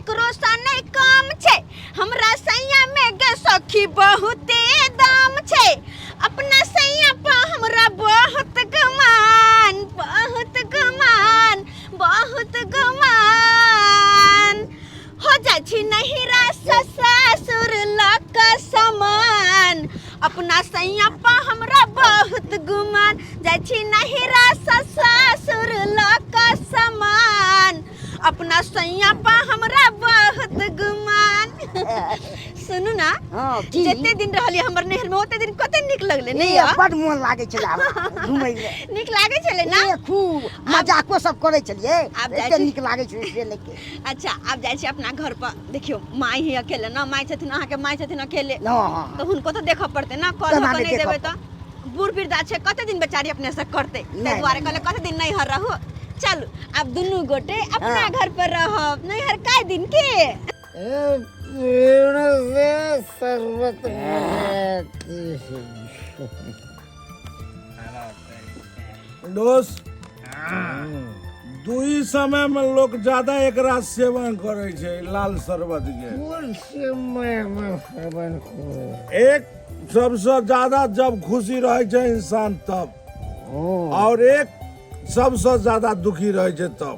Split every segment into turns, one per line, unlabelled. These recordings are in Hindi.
केकरो सा नहीं काम छे हमरा सैया में गे सखी बहुते दाम छे अपना सैया पर हमरा बहुत गुमान हो जाय छी नहीं रासा ससुर लक समान अपना सैया पर हमरा बहुत गुमान जाय छी नहीं रासा ससुर लक समान अपना सैया पर हमरा बहुत गुमान सुनु ना जते दिन रहली हमर नहर में ओते दिन कते निक लगले नहीं
बड मन लागे छले घुमै में
निक लागे छले ना
खूब मजाको सब करे छलिए एते निक लागे छै से लेके
अच्छा अब जाय छी अपना घर पर देखियो माई ही अकेले ना माई छथिन अहाँ के माई छथिन अकेले तो हुनको तो देखा पड़ते ना कल को नहीं देबे तो बूढ़ वृद्धा छै कते दिन बेचारी अपने से करते ते दुआरे कहले कते दिन नहीं हर रहू चलू अब दुनू गोटे अपना घर पर रहब नहीं हर काय दिन के
दोस्त दुई समय में लोग ज्यादा एकरा सेवन करे छे लाल शरबत के एक सबसे ज्यादा जब खुशी रहे छे इंसान तब और एक सबसे ज्यादा दुखी रहे छे तब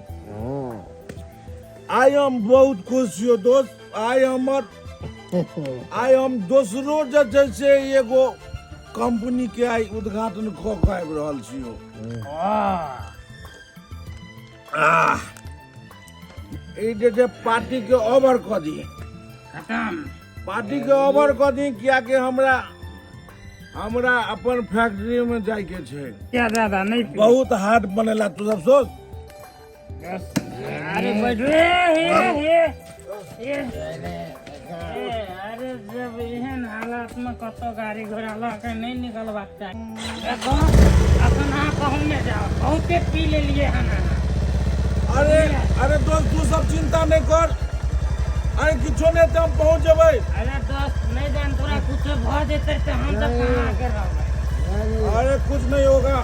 आई एम बहुत खुश हो दोस्त आई एम दोसरो जैसे एगो कंपनी के आई उद्घाटन कऽ आबि रहल छियो जे पार्टी के ओवर कऽ दी खत्म पार्टी के ओवर कऽ दी किया कि हमरा अपन फैक्ट्री में जाय के छै क्या दादा नहीं बहुत हार्ड बनेला तू सब सोच
अरे बैठ रे अरे जब एहन हालत में कतो गाड़ी घोड़ा लगे नहीं निकलबाक चाहिए देखो अपन अहाँ कहूँ जाओ बहुते पी ले लिए हन
अरे दोस्त तू सब चिंता नहीं कर अरे किछो नहीं तो हम पहुंच जेबै
अरे दोस्त नहीं जान तोरा कुछ भ जेते तो हम सब कहां आके रहबै
अरे कुछ नहीं होगा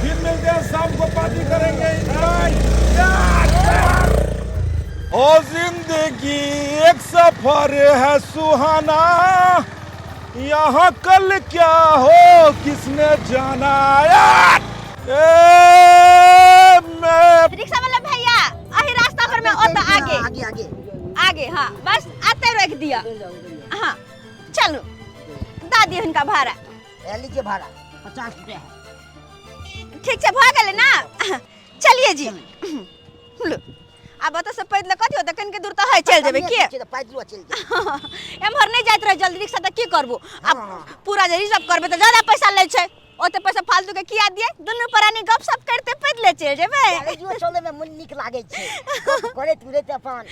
फिर मिलते हैं शाम को पार्टी करेंगे ओ जिंदगी एक सफर है सुहाना यहाँ कल क्या हो किसने जाना
रिक्शा वाला भैया अही रास्ता पर में ओत आगे हाँ बस आते रख दिया हाँ चलो दादी इनका भाड़ा
लीजिए भाड़ा 50 रुपया है
ठीक से भ गेले ना चलिए जी लो अब तो सब पैदल कथि होता कन के दूर तो है चल जेबे के
पैदल चल जे
एमहर नहीं जाइत रह जल्दी रिक्शा त की करबो अब पूरा जे रिजर्व करबे तो ज्यादा पैसा ले छै ओते पैसा फालतू के किया दिए दुनु प्राणी गपशप करते पैदल चल जेबे
अरे जो चले में मन निक लागे छै करे तुरंत अपन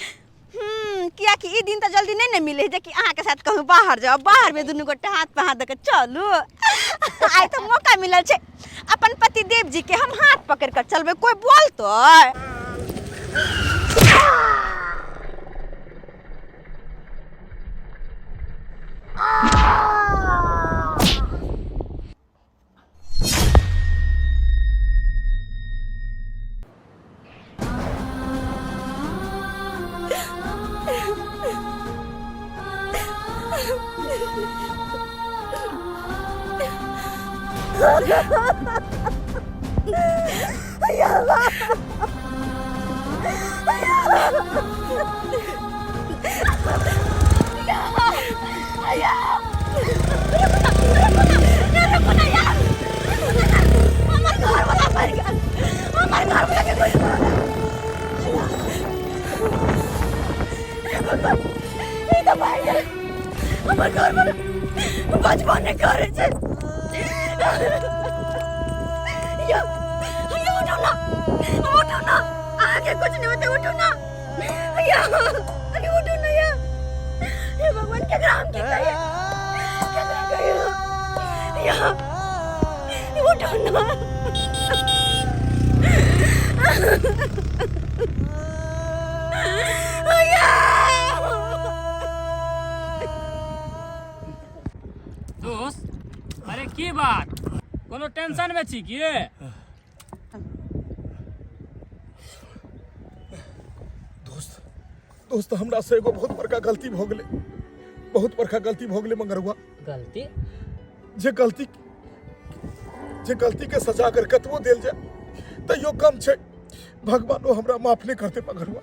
किया कि ई दिन तो जल्दी नहीं मिले जे कि अहाँ के साथ कहूं बाहर जाओ बाहर में दुनु गोटे हाथ पे हाथ देके चलू आइ तो मौका मिलल छै अपन पति देव जी के हम हाथ पकड़ कर चलबे कोई बोलतो बचपन करे छे उठो ना आगे कुछ नहीं होते उठो ना अरे उठो ना ये भगवान के ग्राम की उठो ना
दोस्त अरे की बात कोनो टेंशन में छी की
दोस्त हमरा से एगो बहुत बड़का गलती भ गेलै, बहुत बड़का गलती भ गेलै मंगरुआ।
गलती
जे गलती के सजा अगर कतबो देल जाए तैयो कम छै। भगवानो हमरा माफ नहीं करते मंगरुआ।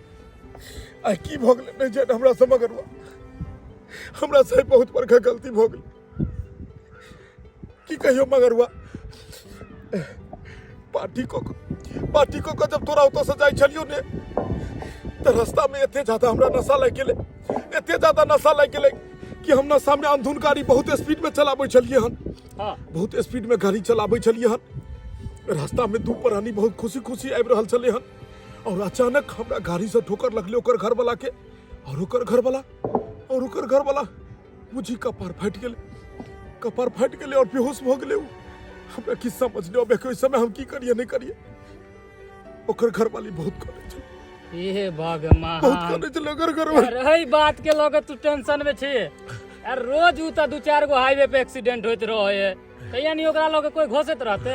आई की भ गेलै नहीं जाने हमरा से मंगरुआ। हमरा से बहुत बड़का गलती भ गेलै। की कहियो मंगरुआ, पार्टी को जब तोरा ओतऽ से जाय छलियो ने तो रास्ता में एते ज्यादा हमरा नशा लग गेलै, एते ज्यादा नशा लग गेलै कि हम नशा में अंधुन गाड़ी बहुत स्पीड में चलाबै छलिए हन। बहुत स्पीड में गाड़ी चलाबै छलिए हन। रास्ता में दू प्राणी बहुत खुशी आबि रहल छलै हन और अचानक हमरा गाड़ी से ठोकर लगले ओकर घर वाला के और ओकर घर वाला मुझी कपार फाटि गेलै और बेहोश भ गेलै। हमरा की समझ नहीं आबे ओइ समय हम की करिए नहीं करिए। ओकर घर वाली बहुत करै छल,
हे भगवान
बहुत करै छल ओकर घर वाली।
अरे बात के लगे तू टेंशन में छी यार। रोज उ त 2-4 गो हाईवे पे एक्सीडेंट होइत रहे, कहिया नहीं ओकरा लगे कोई घोषित रहते।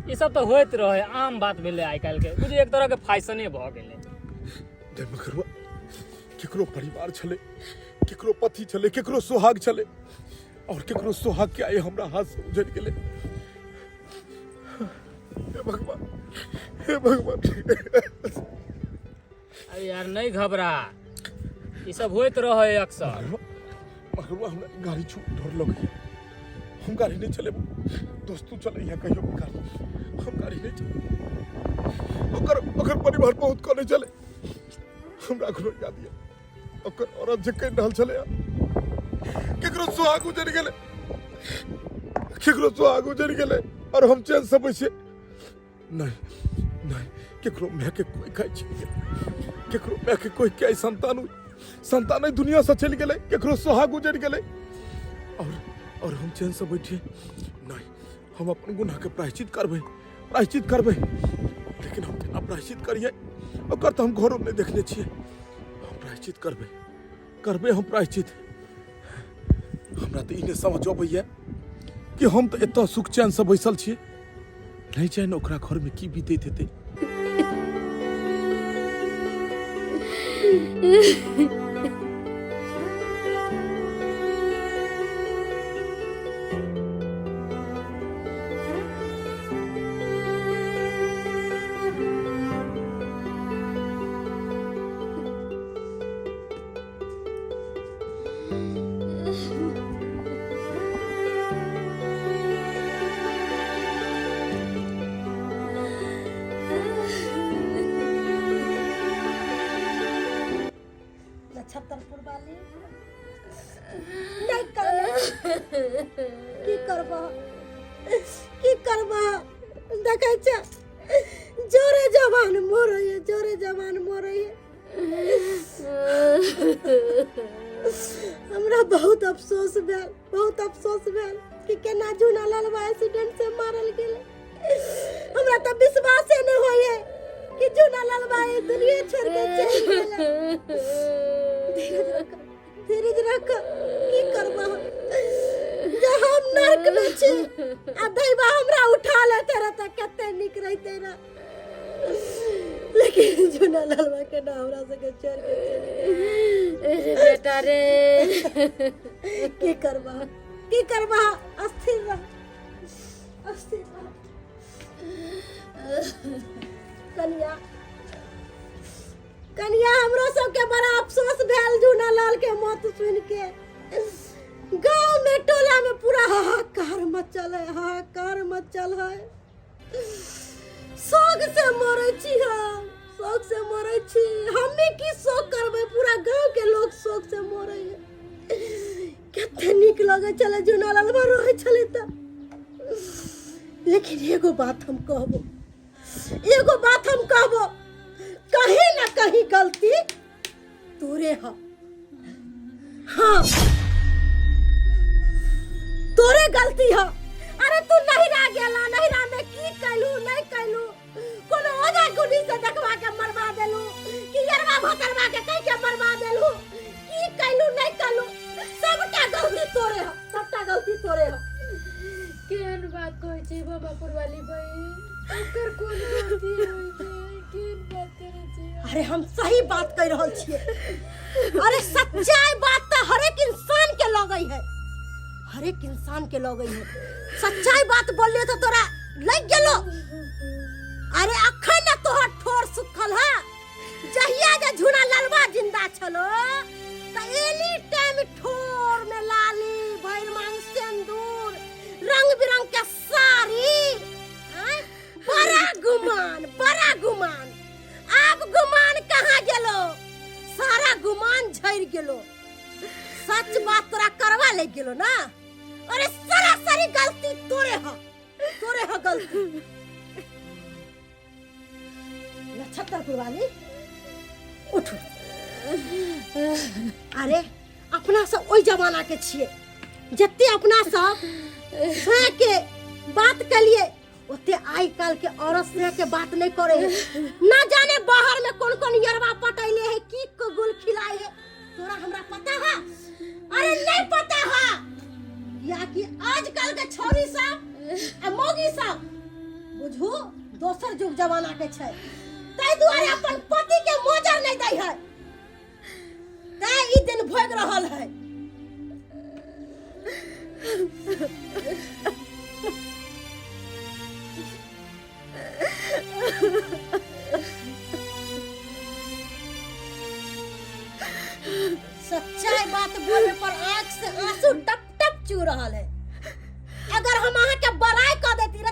ई सब तो होइत रहे, आम बात भेले आइ काल के, बुझी एक तरह के फैशने भ गेले।
मगरुआ केकरो परिवार छले, केकरो पति छले, केकरो सुहाग छले और केकरो सुहाग के आए हमरा हाथ से उजड़ गेले। हे भगवान
अरे यार नहीं घबरा, ई सब होइत रहे अक्सर।
मगरुआ हमरा गाड़ी छू डर लगे। हम गाड़ी नहीं चले दोस्त, तू चले यहाँ कहियो गाड़ी, हम गाड़ी नहीं चले। ओकर परिवार बहुत कने चले। हमरा घरो याद ये ओकर औरत जे कहि रहल छले केकरो सुहाग उजड़ गेले और हम चैन से बैसे नहीं केकरो मैं के कोई खाई छी, केकरो मैं के कोई के संतान दुनिया से चल गेले, केकरो सुहाग उजड़ गेले और हम चैन से बैठे नहीं। हम अपन गुनाह के प्रायश्चित करबे लेकिन हम केना प्रायश्चित करिए ओकर तो हम घरों में देखने छिए। हम प्रायश्चित करबे हम प्रायश्चित। हमरा तो इने समझ अबैया कि हम तो एत सुख चैन से बैसल छिए, नहीं जाने ओकरा घर में की बीतैत हेतै।
छतरपुर वाली नहीं की करबा देखे छ जोरे जवान मोरैये। हमरा बहुत अफसोस भेल कि केना जूना लालवा एक्सीडेंट से मारल गेले। हमरा तो विश्वास नहीं होइए कि जूना लालवा ई दुनिया छोड़ के चल गेले। धीरज रख की करबा हम नरक में छी आ दैवा हमरा उठा लेते रह त कते निक रहते रह। लेकिन जूना लालवा के ना हमरा से के छोड़ के चल बेटा रे। की करबा अस्थिर रह। कनिया हमरो सबके बड़ा अफसोस भेल जूना लाल के मौत सुन के। गांव में टोला में पूरा हाहाकार मचल है। शोक से मरै छी हमें की शोक करबे, पूरा गांव के लोग शोक से मरै है। कते निक लगे चले जूना लाल रोए चले त। लेकिन एगो बात हम कहबो कहीं ना कहीं गलती तोरे है। हाँ तोरे गलती है। अरे तू नहिरा गेला, नहिरा में की कैलू नहीं कैलू, कोनो ओजा गुनी से देखवा के मरवा देलू कि यरवा भतरवा के कह के मरवा देलू, की कैलू नहीं कैलू, सबटा गलती तोरे है।
केहन बात कहै छै बाबा पुरवाली भाई, ओकर कोन गलती होय छै, केहन बात करै छै।
अरे हम सही बात कह रहल छिए। अरे सच्चाई बात तो हर एक इंसान के लगई है, हर एक इंसान के लगई है। सच्चाई बात बोलिए तो तोरा लग गेलो। अरे अखन न तोहर ठोर सुखल है, जहिया जे झूना ललवा जिंदा छलो त एनी टाइम ठोर में लाली भैर मांग सिंदूर रंग बिरंग के साड़ी। बड़ा गुमान अब गुमान कहाँ गेलो? सारा गुमान झड़ गेलो। सच बात तोरा करवा ले गेलो ना। अरे सरासरी गलती तोरे ह गलती। नक्षत्रपुर वाली उठ। अरे अपना सब ओई जमाना के छिए, जत्ते अपना सब सह के बात के लिए ओते आई काल के औरत से के बात नहीं करे है। ना जाने बाहर में कौन कौन यरवा पटैले है, की को गुल खिलाए है। तोरा हमरा पता है? अरे नहीं पता है या कि आजकल के छोरी सब मोगी सब बुझू दोसर जुग जमाना के छै, तै दुआरे अपन पति के मोजर नहीं दै है, तै ई दिन भोग रहल है। सच्चाई बात बोले पर आंख से आंसू टप टप चू रहल है। अगर हम अहाँ के बड़ाई कर देती रह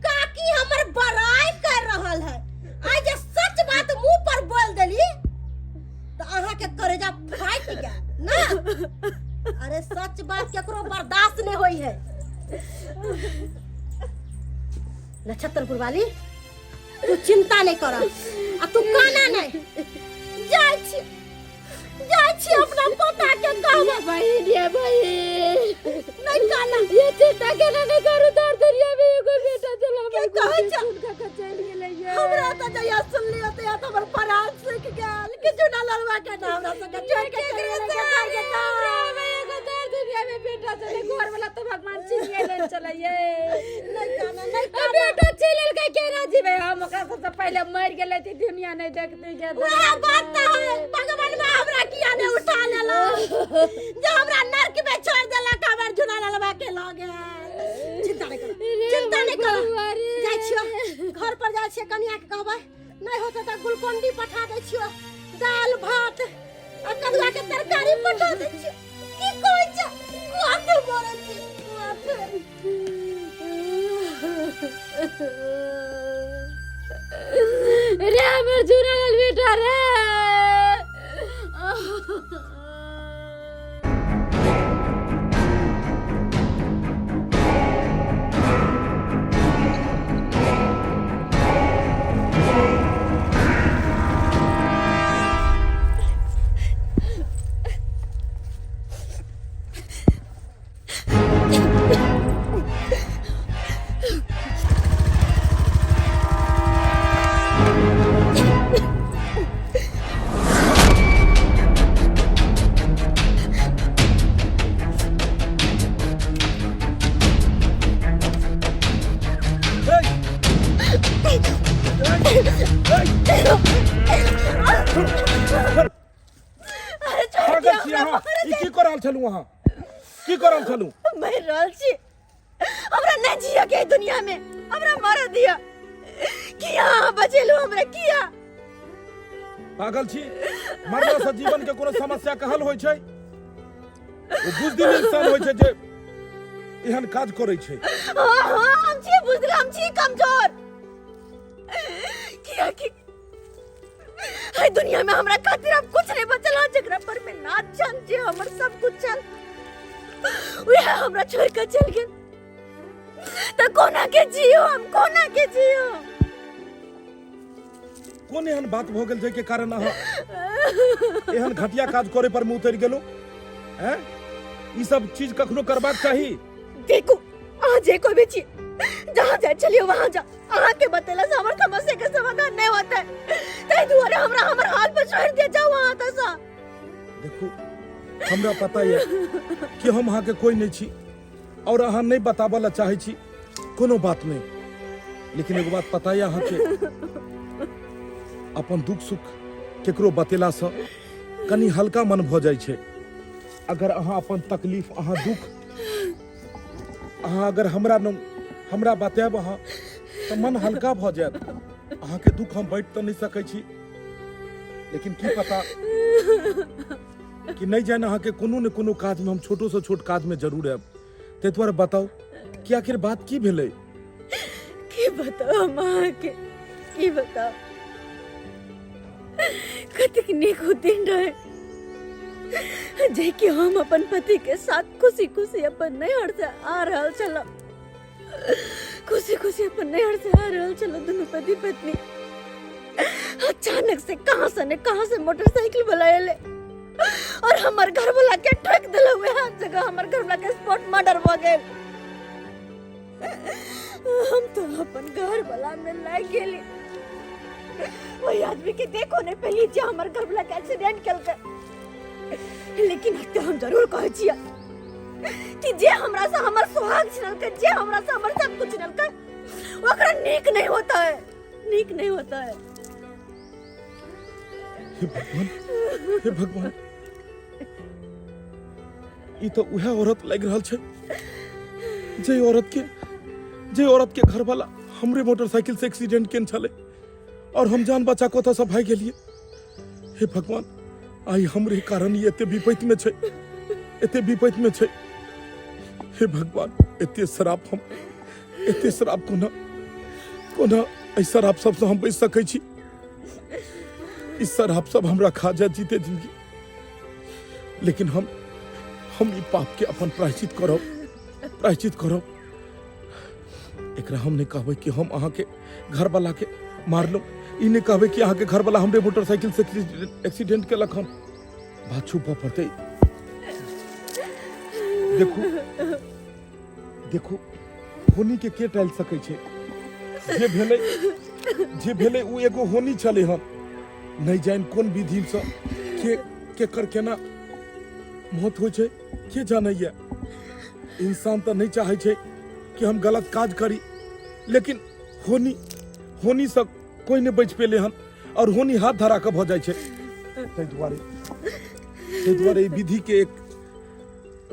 काकी हमर बड़ाई कर रहल है, आज जे सच बात मुंह पर बोल देली तो अहाँ के करेजा फाट गया ना। अरे सच बात केकरो बर्दाश्त नहीं होई है। नक्षत्रपुर वाली तू चिंता नहीं कर, आ तू काना नहीं जाय छी अपना पता के कहबे बहिन ये बहिन नहीं काना ये चिंता के नहीं करू। दर दरिया में एगो बेटा चला भाई कहे चल उनका चल गेलै ये। हमरा त जया सुन लियो त या त हमर परान सीख गेल कि चुना लड़वा के नाम हमरा संग छोड़ के चल गेलै। एगो दर दरिया में बेटा चले घर वाला तो भगवान छीन गेलै चले ये। नहीं काना बेटा चलल के केना जीवे हम ओकरा सबसे पहले मर गेलै त दुनिया नहीं देखते के। वह बात त है भगवान में हमरा किया ने उठा लेलो जे हमरा नरक में छोड़ देलक हमर झुना ललवा के लगे। चिंता नहीं करो जाय छियो घर पर जाय छियो कनिया के कहबै नहीं होते त गुलकोंडी पठा दै छियो, दाल भात आ कदुआ के तरकारी पठा दै छियो। की कहै छ कोत मोरे छी रे हमर झुना लल बेटा रे। हमरा नहीं जिया के दुनिया में हमरा मार दिया किया बचेलू हमरा किया।
पागल छी, मरला से जीवन के कोनो समस्या का हल होय छै? ओ बुझदिल इंसान होय छै जे एहन काज करै छै।
हां हम छी बुझदिल, हम छी कमजोर। किया कि है दुनिया में हमरा खातिर अब कुछ नहीं बचल है, जकरा पर में नाच चल जे हमर सब कुछ चल वे हमरा छोड़ के चल गेल त कोना के जियो, हम कोना के जियो।
कोन एहन बात भ गेल छै के कारण अहाँ एहन घटिया काज करे पर मुंह उतर गेलो? हैं ई सब चीज कखनो करबाक चाही।
देखो आ जे कोई भी चीज जहां जाए चलियो वहां जा, अहाँ के बतेला से हमर समस्या के समाधान नहीं होता है। तै दुआरे हमरा हमर हाल पे छोड़ दे जाओ वहां त सा।
देखो हमरा पता है कि हम अहाँ के कोई नहीं छी और अहाँ नहीं बताबला चाहे छी, कोनो बात नहीं। लेकिन एगो बात पता है अहाँ के अपन दुख सुख केकरो बतेला से कनी हल्का मन भ जाइ छै। अगर अहाँ अपन तकलीफ अहाँ दुख अहाँ अगर हमरा बतायब अहाँ तो मन हल्का भ जायत। अहाँ के दुख हम बैठ तो नहीं सकै छी, लेकिन की पता कि नहीं जाने अहाँ के कोनो न कोनो काज में हम छोटो से छोट काज में जरूर आयब। ते दुआरे बताओ कि आखिर बात की भेलै?
की बताओ माँ के, की बताओ कतिक नीक दिन रहे जे कि हम अपन पति के साथ खुशी खुशी अपन नैहर से आ रहल छल, खुशी खुशी अपन नैहर से आ रहल छल दोनों पति पत्नी। अचानक से कहां से मोटरसाइकिल वाला एले और हमर घर वाला के ठोक दिल हुए। हर जगह हमर घर वाला के स्पॉट मर्डर हो गए। हम तो अपन घर वाला में लाग गेली। वही आदमी के देखो ने पहली जे हमर घर वाला के एक्सीडेंट केलकै, लेकिन हत्या हम जरूर कहै छियै कि जे हमरा से हमर सुहाग छिनलकै, जे हमरा से हमर सब कुछ छिनलकै, ओकरा नीक नहीं होता है, नीक नहीं होता है।
हे भगवान, ई तो उहे औरत लग रहल छै जे औरत के घर वाला हमरे मोटरसाइकिल से एक्सीडेंट केन छले और हम जान बचा को सब भाग गेलिए। हे भगवान, आई हमरे कारण ये एते विपैत में छै। हे भगवान, एते शराब कोना ऐ शराब सब से हम बच सकै छी? इस शराब सब हमरा खा जा जीते जिंदगी, लेकिन हम ई पाप के अपन प्रायश्चित करब। एकरा हम नहीं कहबै कि हम अहाँ के घर वाला के मारलो, ई नहीं कहबै कि अहाँ के घर वाला हमरे मोटरसाइकिल से एक्सीडेंट केलक हन। बात छुपा पड़ते। देखो होनी के टाल सकै छै? जे भेलै उ एगो होनी छले हन। नहीं जान कोन विधि से केकर केना मौत हो छै के जानैया। इंसान तो नहीं चाहे छै कि हम गलत काज करी, लेकिन होनी से कोई नहीं बच पेले हन और होनी हाथ धरा के भ जाय छै। तै दुआरे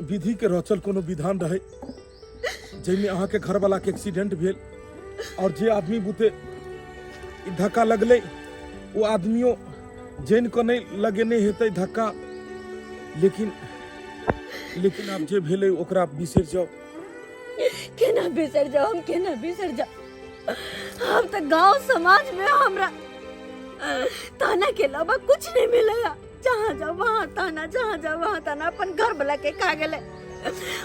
विधि के रचल कोनो विधान रहे जैमे अहाँ के घर वाला के एक्सीडेंट भेल और जे आदमी बुते धक्का लगले वो आदमियों जैन को नहीं लगेने हेतै धक्का, लेकिन आप जे भेले ओकरा बिसर जाओ।
केना बिसर जाओ? हम तो गांव समाज में हमरा ताना के अलावा कुछ नहीं मिलेगा। जहाँ जाओ वहाँ ताना, जहाँ जाओ वहाँ ताना। अपन घर वाला के खा गेले,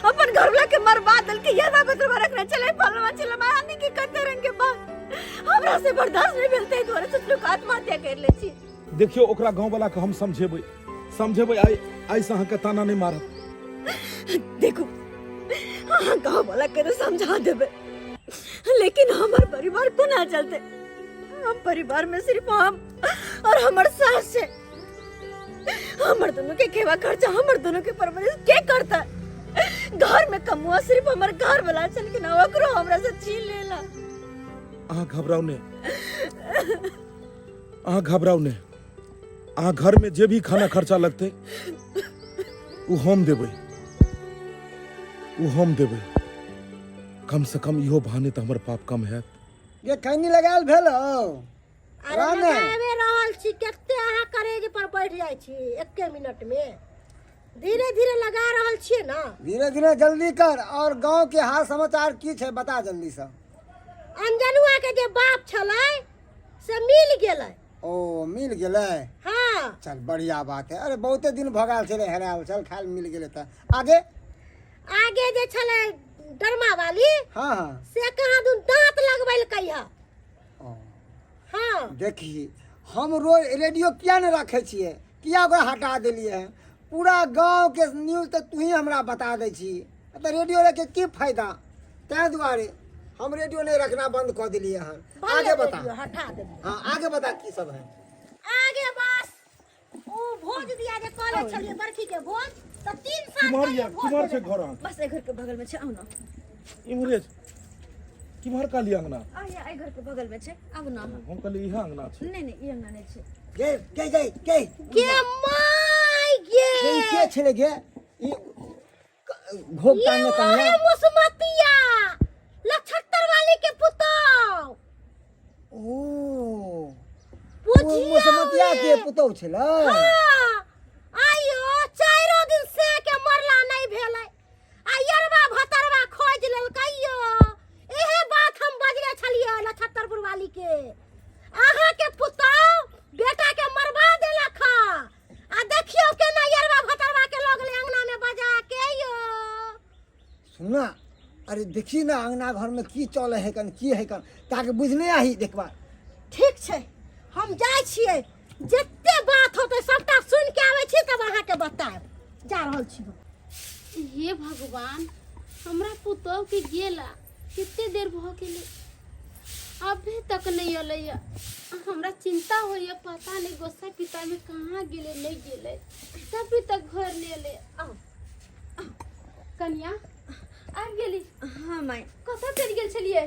अपन घर वाला के मरवा दल के याद बदल रखना चले फलवा चले मानी के कते रंग के बात हमरा से बर्दाश्त नहीं मिलते। तोरे से लोग आत्महत्या कर ले छी।
देखियो ओकरा गांव वाला के हम समझेबै आई से अहाँ के ताना नहीं मारत।
देखो हाँ, गांव वाला के तो समझा देबे, लेकिन हमार परिवार को ना चलते। हम परिवार में सिर्फ हम और हमार सास है। हमार दोनों के केवा खर्चा, हमार दोनों के परवरिश के करता? घर में कमुआ सिर्फ हमार घर वाला चल के ना ओकरो हमरा से छीन लेला।
अहाँ घबराओ ने। अहाँ घर में जे भी खाना खर्चा लगते वो हम देबै। कम से कम इहो बहाने तो हमर पाप कम है।
ये खैनी लगाल भेलो?
अरे लगावे रहल छी, केते अहाँ करेज पर बैठ जाय छी 1 मिनट में। धीरे धीरे लगा रहल छियै ना।
धीरे धीरे जल्दी कर। और गांव के हाल समाचार की छै बता जल्दी से।
अंजनुआ के जे बाप छलै से मिल गेलै।
ओ मिल गेलै?
हाँ
चल बढ़िया बात है। अरे बहुते दिन भगाल छले हेराल, चल खाल मिल गेलै त आगे
जे छलै डरमा वाली,
हाँ
से कहाँ दुन दांत लगबैलकै है। हाँ
देखी हम रोज रेडियो किया न रखे छिए, किया ओकरा हटा देलिए है? पूरा गांव के न्यूज तो तू ही हमरा बता दे छी, तो रेडियो रखे की फायदा? तै दुआरे हम रेडियो नहीं रखना बंद कर दिलिए हन। आगे बता।
हटा दे।
हाँ आगे बता की सब है?
आगे बस ओ भोज दिया जे कॉलेज छलिए बरखी के भोज, तो 3 साल
कुमार छै घर।
बस ए घर के बगल में छै। आउ ना
इमरे किम्हर काली अंगना
आई घर के बगल में छे अब ना
हम कहली इहा अंगना छै
नहीं नहीं ये अंगना नहीं छे
के
के माय गे
के छले गे ई घोक टांगे कन्या
ये मुसमतिया लछत्तर वाली के पुतौ
ओ
बुझिया
मुसमतिया के पुतौ छले
आयो 4 दिन से के मरला नहीं भेलै आ यरवा भतरवा खोज लेलकैयो एहे बात हम बजले छलिए लछत्तरपुर वाली के अहाँ के पुतौ बेटा के मरवा देलक आ देखियो केना यरवा भतरवा के लगले अंगना में बजा के यो
सुना अरे देखी ना अंगना घर में की चले है कन की है कन ताके बुझने आही देखबा
ठीक छै हम जाय छियै जत्ते बात होते सबटा सुन के आबै छी तब अहाँ के बताएब जा रहल छी
हे भगवान हमरा पुतौ के गेला कितने देर भ गेलै अभी तक नहीं अलै हमरा चिंता होइए पता नहीं गोसा पिता में कहाँ गेले नहीं गेले तभी तक घर नहीं अलै आओ कन्या आबि गेली
हां माई
कतऽ चलि गेल छलिए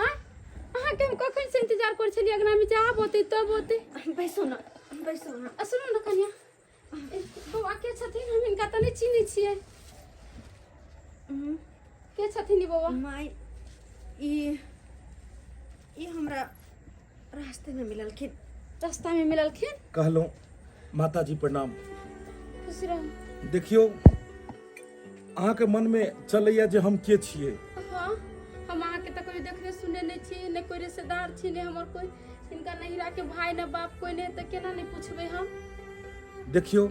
अहाँ के हम कखन से इंतजार कर छलिए अगना में जा होते तब होते
बैसो ना
सुनो ना कन्या बौआ के छथिन हम इनका त नहीं चिन्है छियै के छथिन ई बौआ
माई ई हमरा रास्ते में मिललखिन
रास्ता में मिललखिन
कहलहुँ माता जी प्रणाम
खुश रहू
देखियो अहाँके मन में चलैया जे हम के छियै
हाँ हम अहाँ के त कोई देखने सुने नहीं छी ने कोई रिश्तेदार छी ने हमर कोई इनका नहिरा के भाई ने बाप कोई ने त केना नहीं पूछबे हम
देखियो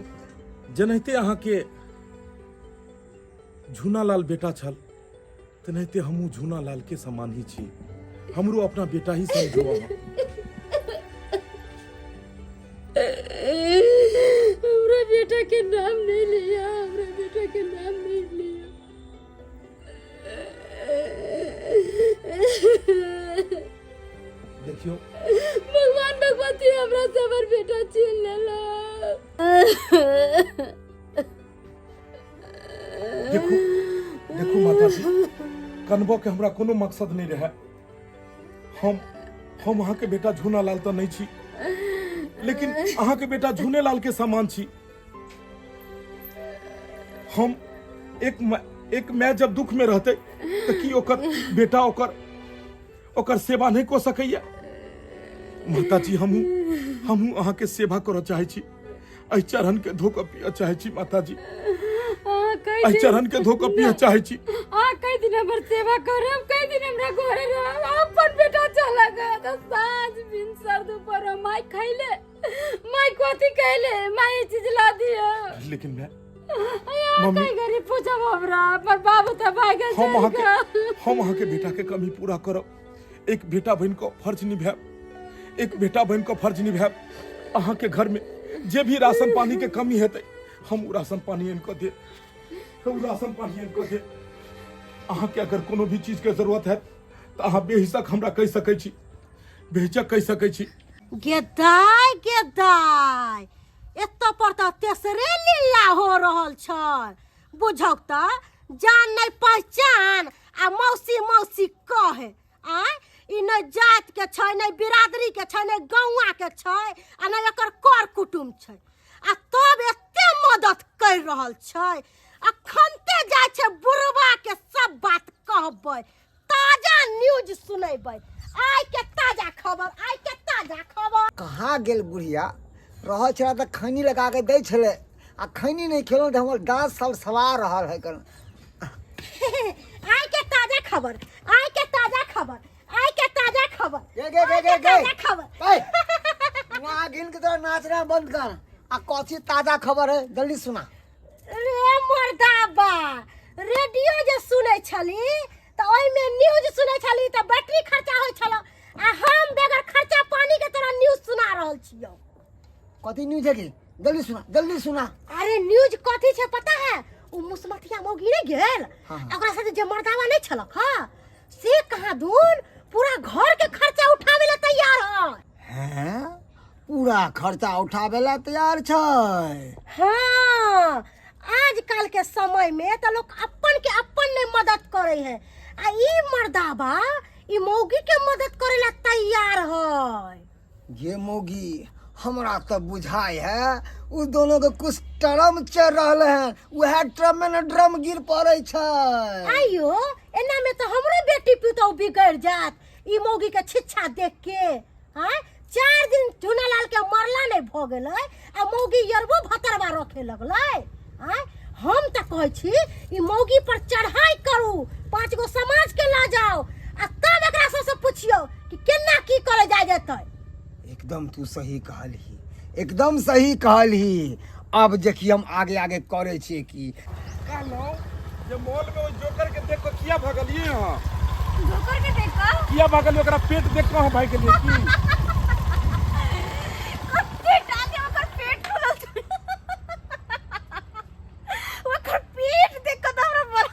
जेनाहिते अहाँके झूनालाल बेटा छल तेनाहिते हमहूँ झूनालाल के समान ही छी हमरो अपना बेटा ही समझो
हमरा बेटा के नाम नहीं लिया हमरा बेटा के नाम नहीं लिया
देखियो
भगवान भगवती हमरा से हमर बेटा छीन लेला
देखो देखो माता जी कनबो के हमरा कोनो मकसद नहीं रहे हम अहाँ के बेटा झूनालाल तो नहीं छी लेकिन अहाँ के बेटा झूनेलाल के समान छी हम एक मैं जब दुख में रहते तो की ओकर बेटा ओकर सेवा नहीं को सकैया माता जी हमहू अहाँ के सेवा करऽ चाहे छी एहि चरण के धोकऽ पियऽ चाहे छी माता जी एहि चरण के धोकऽ पियऽ चाहे छी
कई दिन हमर सेवा करब कई दिन हमरा घरे रहब अपन बेटा चला गया तो साँझ बिन सर दोपहर माई खैले माई कथी कहले माई चीज ला दिया
लेकिन मैं
मम्मी कई गरीब पूछब हमरा पर बाबू त भाग गए
हम अहाँ के बेटा के कमी पूरा करब एक बेटा बहन को फर्ज निभाएब एक बेटा बहन को फर्ज निभाएब अहाँ के घर में जे भी राशन पानी के कमी हेतै हम उ राशन पानी इनको दे अहाँ के अगर कोनो भी चीज के जरूरत है तो अहाँ बेहिचक हमरा कह सकै छी बेहिचक कह सकै छी
गेदाय एत पर त तेसरे लीला हो रहल छै बुझौ त जान नहीं पहचान आ मौसी कहे आ ई न जात के छै न बिरादरी के छै न गौवा के छै आ न एकर कर कुटुम छै आ तब एते मदद कर रहल छै अखनते जाय छै बुढ़वा के सब बात कहबै ताजा न्यूज सुनेबै आइ के ताजा खबर
कहाँ गेल बुढ़िया रह छला त खैनी लगा के दै छले आ खैनी नहीं खेलो त हमर दांत सब सवार रहल है कर
आइ के ताजा खबर
नागिन की तरह नाचना बंद कर आ कौची ताजा खबर है जल्दी सुना
रे मर्दाबा रेडियो जे सुनै छली त ओइ में न्यूज सुनै छली त बैटरी खर्चा होय छल आ हम बेगर खर्चा पानी के तरह न्यूज सुना रहल छियो
कथी न्यूज है की जल्दी सुना
अरे न्यूज कथी छै पता है उ मुसमतिया मौगी ने गेल
हाँ।
ओकरा साथे जे मर्दावा नै छलक हां से कहां दून पूरा घर के खर्चा उठावे ला तैयार है
हैं पूरा खर्चा उठावे ला तैयार छै
हाँ आजकल के समय में तो लोग अपन के अपन ने मदद करे है आ ई मर्दाबा ई मौगी के मदद करेला तैयार है।
ये मोगी हमरा तो बुझाई है उ दोनों के कुछ ट्रम चल रहले हैं, वह ट्रम में न ड्रम गिर पड़े छै।
आइयो एना में तो हमरो बेटी पुतौ बिगड़ जात ई मौगी के छिछा देख के। हां 4 दिन झुनालाल के मरला नहीं भ गेलै आ मौगी यरबो भतरवा रखे लगलै। हां हम त कहै छी ई मौगी पर चढ़ाई करू, 5 गो समाज के ला जाओ आ तब एकरा से पूछियो कि केना की करे जाय जेतै।
एकदम तू सही कहलही, एकदम सही कहलही। अब देखिए हम आगे आगे करे छिए की
कहलो जे मॉल में ओइ जोकर के देख के किया भगलिए हां?
जोकर के देख कर
किया भगलिए? ओकरा पेट देख के हम भाग गेलिए की?
पेट आके ओकर पेट खुलल छै। ओकर पेट देख के हमरा बड़ा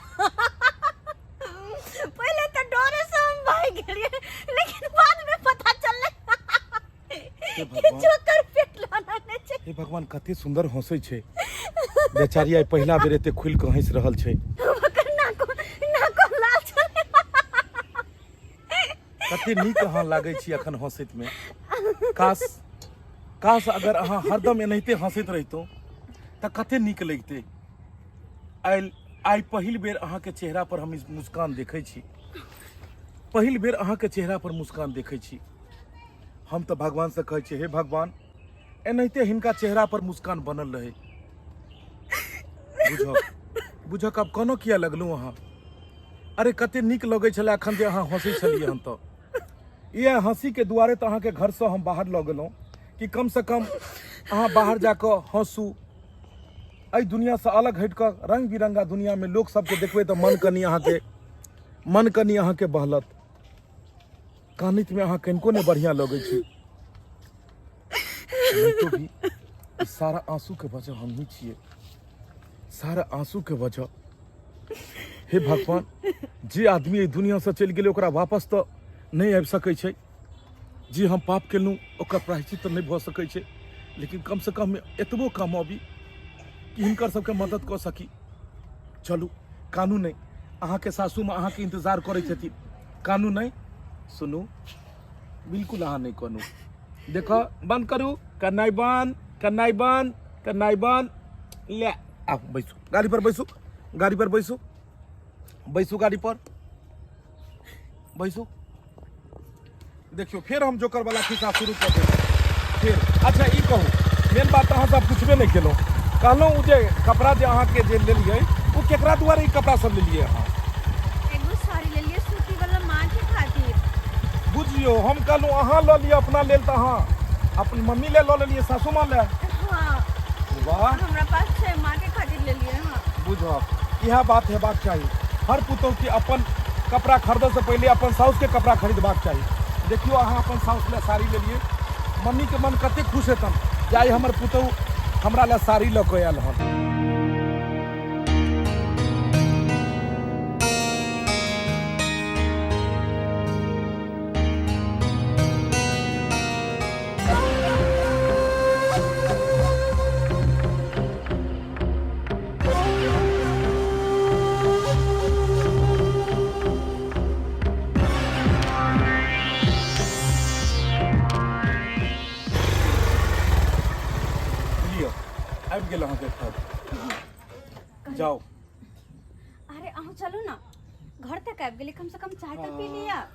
पहले तो डरे से हम भाग गेलिए, लेकिन बाद में पता चलले कि जोकर पेट लाना नै छै।
हे भगवान कते सुंदर हंसै छै बेचारी, आई पहिला बेर एते खुल के हंस रहल छै।
ओकर नाको लाल छै।
कते नीक अहाँ लागै छी अखन हंसैत में। काश अगर अहाँ हरदम एनाहिते हंसैत रहितो त कते नीक लगिते। आई पहिल बेर अहाँ के चेहरा पर हम मुस्कान देखै छी, पहिल बेर अहाँ के चेहरा पर मुस्कान देखै छी। हम तो भगवान से कहै छी, हे भगवान एनाहिते हिनका चेहरा पर मुस्कान बनल रहे। बुझक अब कोनो किया लगलू अहाँ? अरे कते नीक लगै छले अखन जे अहाँ हंसै छलियै। हम तो ये हंसी के दुआरे तो अहाँ के घर से हम बाहर लऽ गेलहुँ कि कम से कम अहाँ बाहर जाकर हंसू, एहि दुनिया से अलग हट कर रंग बिरंगा दुनिया में लोग सबके देखबै तो मन कनी अहाँ के बहलत। कानित में अहाँ कनको ने बढ़िया लगे छी। तो भी सारा आंसू के वजह हम ही छिए, सारा आंसू के वजह। हे भगवान जे आदमी एहि दुनिया से चलि गेलै ओकरा वापस तो नहीं आबि सकै छै। जे हम पाप केलहुँ ओकर प्रायश्चित तो नहीं भऽ सकै छै, लेकिन कम से कम एतबो कमाबी कि हिनकर सबके मदद कऽ सकी। चलू कानून नहीं, अहाँ के सासू माँ अहाँ के इंतजार करै छथिन। कानून नहीं सुनू, बिल्कुल अहाँ नहीं कनू। देखो बंद करू, कन्नाई बंद ले आओ, बैसू गाड़ी पर, बैसू गाड़ी पर, बैसू गाड़ी पर, बैसू। देखियो फिर हम जोकर वाला खिस्सा शुरू कर देंगे फिर। अच्छा ई कहू, मेन बात अहाँ सब पूछबे नहीं केलहुँ। कहलहुँ उ जे कपड़ा जे अहाँ के जे लेलिए उ केकरा दुआरे ई कपड़ा सब लेलिए अहाँ?
एगो साड़ी ले लिए सूती वाला माँ के खातिर।
बुझियो हम कहलहुँ अहाँ लऽ लिअ अपना लेल, तऽ अहाँ अपन मम्मी ले लऽ लेलिए, सासू माँ ले।
हाँ
वाह,
हमरा पास छै, माँ के खातिर ले लिए। हाँ
बुझब यह बात हेबाक चाही। हर पुतौह के अपन कपड़ा खरीदे से पहले अपन साउस के कपड़ा खरीदबाक चाही। देखियो अहाँ अपन साउस ले साड़ी लेलिए, मम्मी के मन कते खुश हेतन जाई हमर पुतौह हमरा ले साड़ी लऽ के आयल हन। आबि गेल अहाँके घर, जाओ।
अरे अहूँ चलू ना, घर तक आबि गेली, कम से कम चाय तो पी लिया।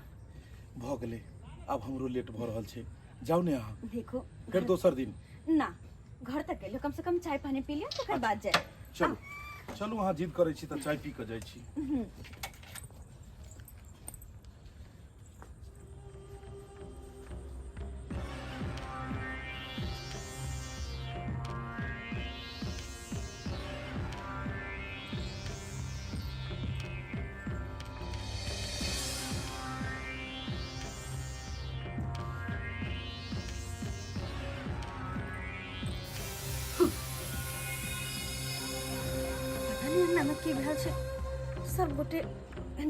भऽ गेलै, अब हमरो लेट भऽ रहल छै। जाओ ने अहाँ,
देखो
फिर दोसर दिन।
ना, घर तक गेलियो, कम से कम चाय पानी पी लिया तो फिर बात जाए।
चलू अहाँ जिद करै छी तऽ चाय पी कऽ जाइ छी।
नमक की भेल छै, सब गोटे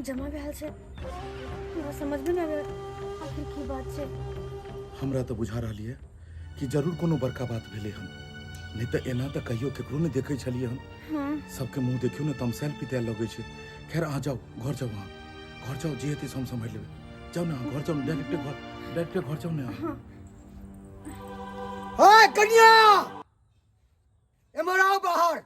जमा भेल छै, हमरा समझ में नहीं आवे आखिर की बात छै।
हमरा तऽ बुझा रहलिए कि जरूर कोनो बड़का बात भेलै हन, नहीं तऽ एना तऽ कहियो केकरो नहीं देखै छलिए हन। सबके मुंह देखियो ने तमसाइल पिताइल लगै छै। खैर अहाँ जाओ, घर जाओ, अहाँ घर जाओ, जे हेतै से हम सम्हारि लेबै। जाओ ना घर जाओ डायरेक्ट घर जाओ ना
हाय कन्या एमर आओ बाहर।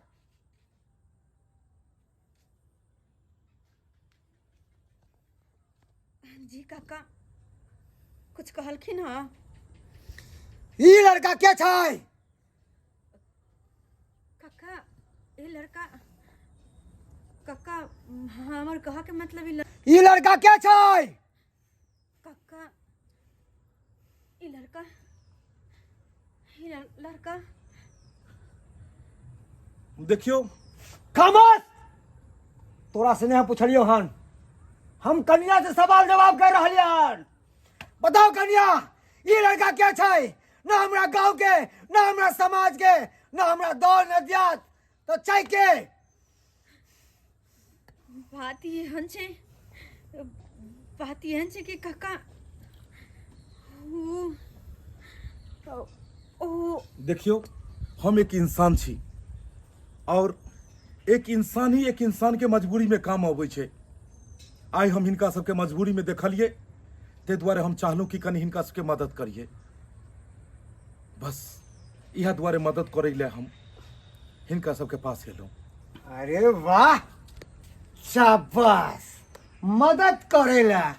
जी काका कुछ कहलखिन हाँ?
ई लड़का के छै?
काका ये लड़का काका हमर कहा के मतलब
ई लड़का के छै?
काका ये लड़का
देखियो
खामोश। तोरा से नहीं पूछलियो हन, हम कन्या से सवाल जवाब कर रहलिए हन। बताओ कन्या ये लड़का क्या छै? ना हमरा गांव के, ना हमरा समाज के, ना हमरा दौड़ न दियात तो छै के?
बात एहन छै कि काका ओ
देखियो हम एक इंसान छी और एक इंसान ही एक इंसान के मजबूरी में काम आबै छै। आई हम हिनका सबके मजबूरी में देखलिए ते द्वारे हम चाहलूं कि कनी हिनका सबके मदद करिए। बस यह द्वारे मदद करे ले हम हिनका सबके पास एलूं।
अरे वाह शाबाश। मदद करेला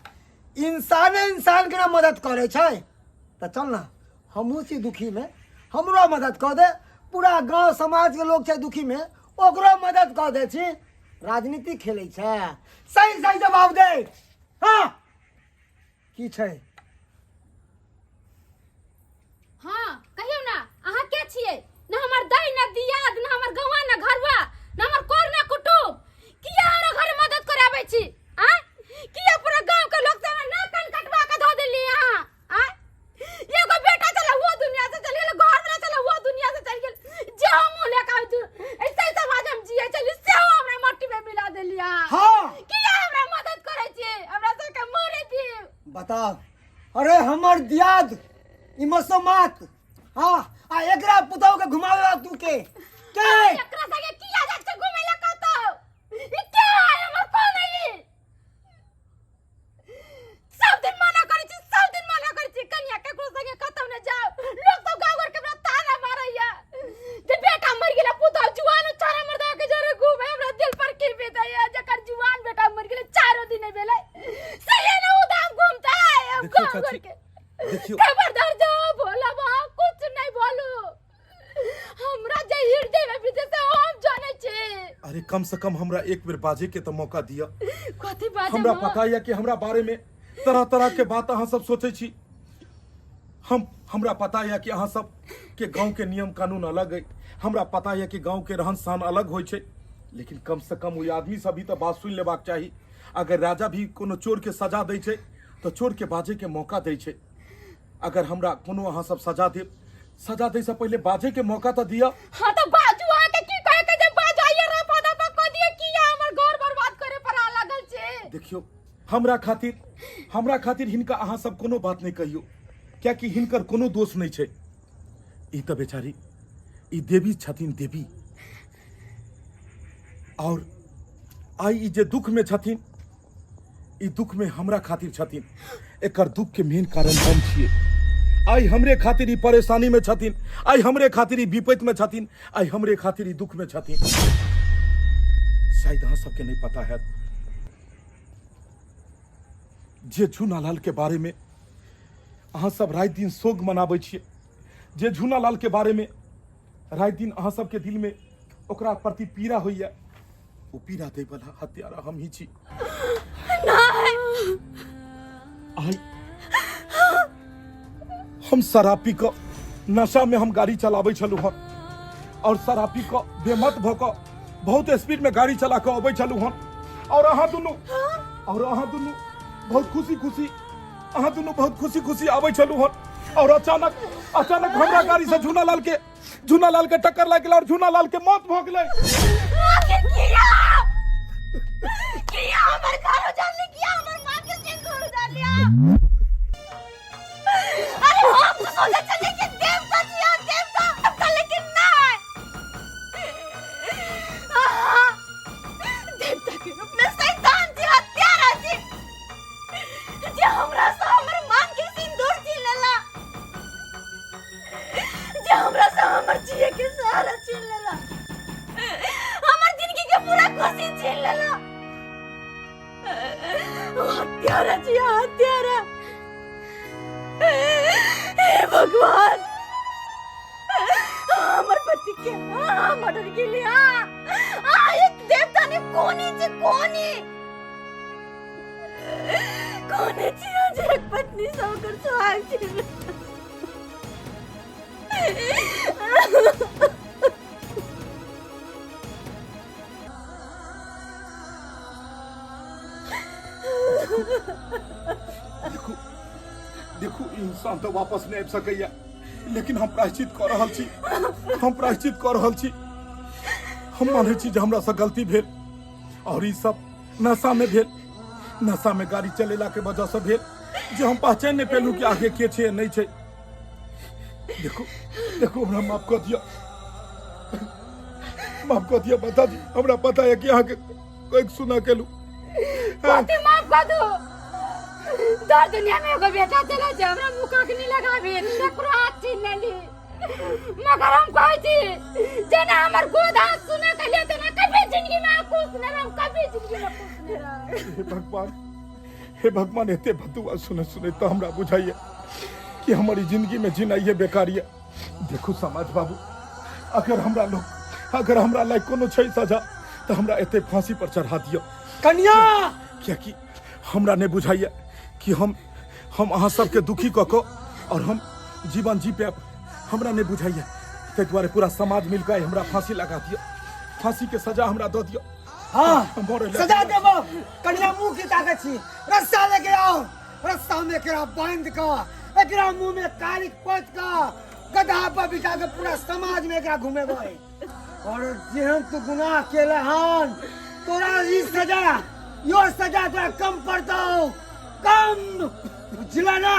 इंसान के ना मदद करे छै तो चल ना हमहू छी दुखी में, हमरो मदद कर दे। पूरा गांव समाज के लोग छै दुखी में, ओकरो मदद कर दे छी। राजनीति खेले छै? सही सही जवाब दे। हाँ की छै?
हाँ कहियो ना अहाँ के छियै? ना हमर दाई ना दियाद ना हमर गवा ना घरवा ना हमर कोर ना कुटुम। किया हमरा घर मदद करे आबै छी? आ किया पूरा गांव के लोग से ना कन कटवा के धो देली यहाँ? आ एगो बेटा चला वो दुनिया से चल गेल, घर वाला चला वो दुनिया से चल गेल। जे हम लेके आउ तू ऐसे समाज हम जिए चली से हमरा मट्टी में मिला देली।
हाँ
किया हमरा मदद करे छी? हमरा से के मारे दी।
बताओ। अरे हमर दियाद इमसमात। हाँ आ एकरा पुतौ के घुमावे तू के
एकरा संगे किया जाय छै घुमै ला कतौ? ई के है हमर कोन है? सब दिन मना करै छी कन्या केकरो संगे कतौ न जाओ। लोग तो गांव घर के हमरा ताना मारैया जे बेटा मर गेला पुतौ जुआन चारा मर्दा के जरे घुमे। हमरा दिल पर की बीतैया जकर जुआन बेटा मर गेले 4 दिन नहीं भेलै सही न उदाम घूमता है हम गांव घर के।
देखियो
खबरदार जाओ भोला बाबा कुछ नहीं बोलू। हमरा जे हृदय में बीते से हम जाने छी।
अरे कम से कम हमरा एक बेर बाजे के तो मौका दिया।
कथी बाजे?
हमरा पता है कि हमरा बारे में तरह तरह के बात अहाँ सब सोचे छी। हमरा पता है कि अहाँ सब के गांव के नियम कानून अलग है। हमरा पता है कि गांव के रहन सहन अलग होय छै, लेकिन कम से कम वो आदमी सब भी तो बात सुन लेबाक चाही। अगर राजा भी कोनो चोर के सजा दै छै तो चोर के बाजे के मौका दै छै। अगर हमरा कोनो अहाँ सब सजा दै से पहले बाजे के मौका तो दिया।
हां तो बाजू आके की कहे के जे बाजाइए रे पदा पर को दिए किया हमर घर बर्बाद करे पर आ लागल छै।
देखियो हमरा खातिर हिनका अहाँ सब कोनो बात नहीं कहियो, क्या कि हिनकर कोनो दोष नहीं छै। ई तो बेचारी ई देवी छथिन देवी, और आई ई जे दुख में छथिन ई दुख में हमरा खातिर छथिन। एकर दुख के मेन कारण हम छियै। आई हमरे खातिर ई परेशानी में छथिन, आई हमरे खातिर ई विपत्ति में छथिन, आई हमरे खातिर ई दुख में छथिन। शायद अहाँ सबके नहीं पता है जे झूनालाल के बारे में अहाँ सब रात दिन शोक मनाबै छियै, जे झूनालाल के बारे में रात दिन अहाँ सबके दिल में ओकरा प्रति पीड़ा होइया, वो पीड़ा दै वाला हत्यारा हम ही छी। आई हम शराब पी कऽ नशा में हम गाड़ी चलाबै छलहुँ हन, और शराब पी कऽ बेमत भऽ कऽ बहुत स्पीड में गाड़ी चला कऽ अबै छलहुँ हन, और अहाँ दुनू बहुत खुशी खुशी आबै छलहुँ हन, और अचानक हमरा गाड़ी से झूनालाल के टक्कर लाग गेल और झूनालाल के मौत भऽ गेलै।
किया हमर घर उजाड़ ली? किया हमर मां के घर उजाड़ लिया? अरे हम तो सोचे थे कि देवता जी देवता, लेकिन नहीं। देवता के रूप में शैतान जी हत्यारा जी जे हमरा
हमरा जिया हत्यारा। हे भगवान, हमर पति के मर्डर के लिए एक देवता ने कोनी छी आज एक पत्नी सौकर सुहाग छी।
देखो इंसान तो वापस नहीं आबि सकैया, लेकिन हम प्रायश्चित कर रहल छी। हम मानै छी जे हमरा से गलती भेल और ई सब नशा में भेल। नशा में गाड़ी चलेला के वजह से भेल जे हम पहचान नहीं पेलू कि आगे के छे नहीं छे। देखो हमरा माफ कर दिया बता दी। हमरा पता है कि आगे कोई सुना केलू।
पति माफ कर दो। दर दुनिया में एगो बेटा चला जे हमरा मुका के नहीं लगाबे, एकरो हाथ छीन लेली। मगर हम कहै छी जना हमर गोद हाथ सुना के ले तना कभी जिंदगी में खुश न रहम, कभी जिंदगी में खुश न रहम।
हे भगवान एते बदुआ सुने तो हमरा बुझाइए कि हमारी जिंदगी में जीना ये बेकार है। देखो समाज बाबू, अगर हमरा लायक कोनो छै सजा तो हमरा एते फांसी पर चढ़ा दियो।
कन्या
क्या कि हमरा ने बुझाइए कि हम अहाँ सबके दुखी कऽ कऽ और हम जीवन जी पे हमरा ने बुझाइए। ताहि दुआरे पूरा समाज मिलकर हमरा फांसी लगा दियो। फांसी के सजा हमरा दऽ दियो।
हाँ सजा देबो। कन्या मुंह की ताकत छी, रस्सा लेके आओ। रस्सा में एकरा बांध के एकरा मुंह में कारिक पोत के गधा पर बिठा के पूरा समाज में एकरा घुमेबै। और जेहन तू गुनाह केले हन तोरा ई सजा तोरा कम पड़तौ, कम बुझला ना।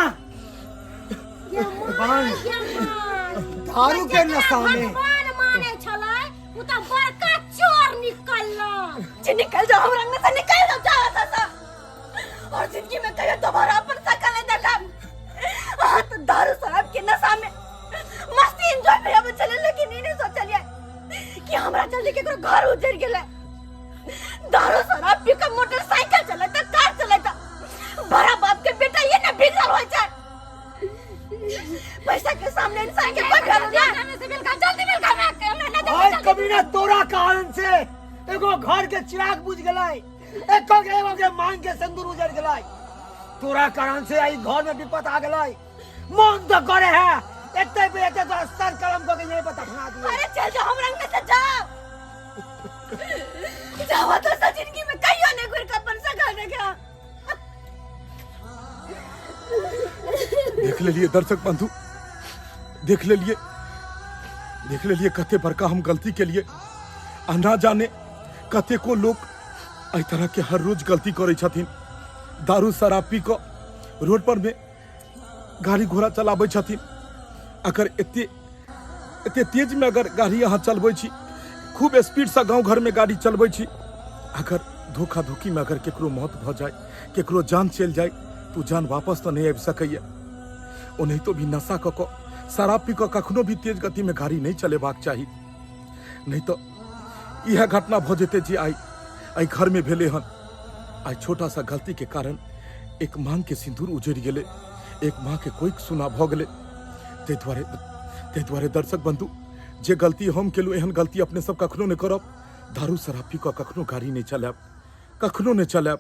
दारू के नशा में
भगवान माने छलै उ त बड़का चोर निकलला।
जे निकल जाओ हमरा अंगना से, निकल जाओ चाहा और जिंदगी में कहियो दोबारा अपन शकल नहीं देखा। तो दारू शराब के नशा में मस्ती एंजॉय में अब चले, लेकिन ई नहीं सोचलिए कि हमरा जल्दी केकरो घर उजड़ गेले। दारू शराब पी के मोटरसाइकिल चलाता, कार चलाता, बड़ा बाप के बेटा ये ना बिगड़ल हो जाए। पैसा के सामने इंसान के कोई वैल्यू नहीं।
जल्दी मिल का
आज कभी ना तोरा कारण से एगो घर के चिराग बुझ गेलै, एको के मांग के सिंदूर उजड़ गेलै। तोरा कारण से आई घर में विपत आ गेलै। मन तो करे है एते पे एते तो सर कलम को के नहीं पता बना दिए।
अरे चल जाओ हमरा अंगना से, जाओ तो सा जिंदगी में कहियो नहीं गुर का बन सका देखा।
देख लेलिए दर्शक बंधु, देख लेलिए कते बड़का हम गलती के लिए आ ना जाने कते को लोग एहि तरह के हर रोज गलती करे छथिन। दारू शराब पी के रोड पर में गाड़ी घोड़ा चलाबै छथिन। अगर एते तेज में अगर गाड़ी अहाँ चलबै छी, खूब स्पीड से गांव घर में गाड़ी चलबै छी, अगर धोखा धोखी में अगर केकरो मौत भ जाए, केकरो जान चल जाए, तो जान वापस तो नहीं आबि सकैया। ओ नहीं तो भी नशा कऽ शराब पी के कखनो भी तेज गति में गाड़ी नहीं चलेबाक चाही। नहीं तो यह घटना भ जेतै जे आई घर में भेले हन। आई छोटा सा गलती के कारण एक मांग के सिंदूर उजड़ गेले, एक माँ के कोई सुना भ गेले। ताहि दुआरे दर्शक बंधु, जे गलती हम केलू एहन गलती अपने सब कखनो नहीं करब। दारू शराब पी के कखनो गाड़ी नहीं चलाब, कखनो नहीं चलाब।